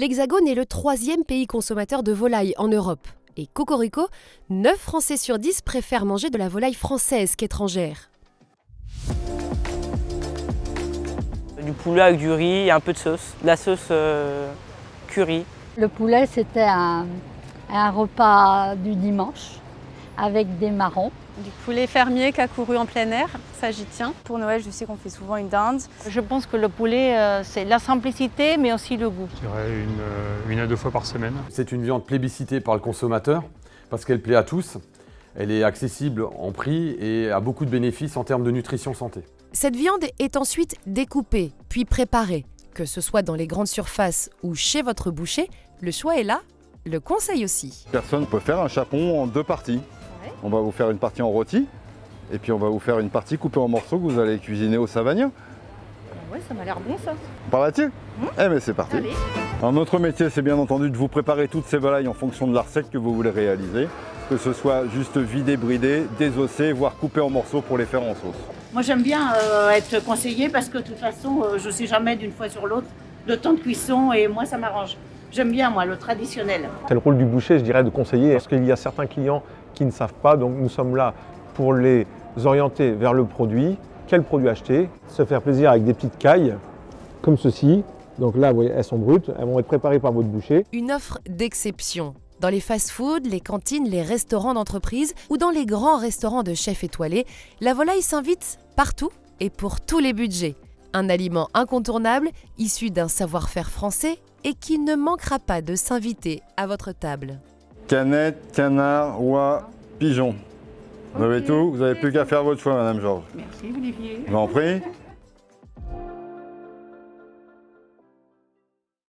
L'Hexagone est le 3e pays consommateur de volaille en Europe. Et cocorico, 9 Français sur 10 préfèrent manger de la volaille française qu'étrangère. Du poulet avec du riz et un peu de sauce, de la sauce curry. Le poulet, c'était un repas du dimanche avec des marrons. Du poulet fermier qui a couru en plein air, ça j'y tiens. Pour Noël, je sais qu'on fait souvent une dinde. Je pense que le poulet, c'est la simplicité, mais aussi le goût. Je dirais une à deux fois par semaine. C'est une viande plébiscitée par le consommateur parce qu'elle plaît à tous. Elle est accessible en prix et a beaucoup de bénéfices en termes de nutrition santé. Cette viande est ensuite découpée, puis préparée. Que ce soit dans les grandes surfaces ou chez votre boucher, le choix est là, le conseil aussi. Personne peut faire un chapon en 2 parties. Ouais. On va vous faire une partie en rôti et puis on va vous faire une partie coupée en morceaux que vous allez cuisiner au savagnin. Ouais, ça m'a l'air bon ça. Par là-dessus Eh bien c'est parti. Allez. Alors, notre métier, c'est bien entendu de vous préparer toutes ces volailles en fonction de la recette que vous voulez réaliser. Que ce soit juste vidé, bridé, désossé, voire coupé en morceaux pour les faire en sauce. Moi j'aime bien être conseillée parce que de toute façon je ne sais jamais d'une fois sur l'autre le temps de cuisson et moi ça m'arrange. J'aime bien moi le traditionnel. C'est le rôle du boucher, je dirais, de conseiller parce qu'il y a certains clients qui ne savent pas, donc nous sommes là pour les orienter vers le produit, quel produit acheter, se faire plaisir avec des petites cailles comme ceci. Donc là, vous voyez, elles sont brutes, elles vont être préparées par votre boucher. Une offre d'exception. Dans les fast-foods, les cantines, les restaurants d'entreprise ou dans les grands restaurants de chefs étoilés, la volaille s'invite partout et pour tous les budgets. Un aliment incontournable, issu d'un savoir-faire français et qui ne manquera pas de s'inviter à votre table. Canette, canard, oie, pigeon. Vous avez tout, vous n'avez plus qu'à faire votre choix, Madame Georges. Merci Olivier. Je vous en prie.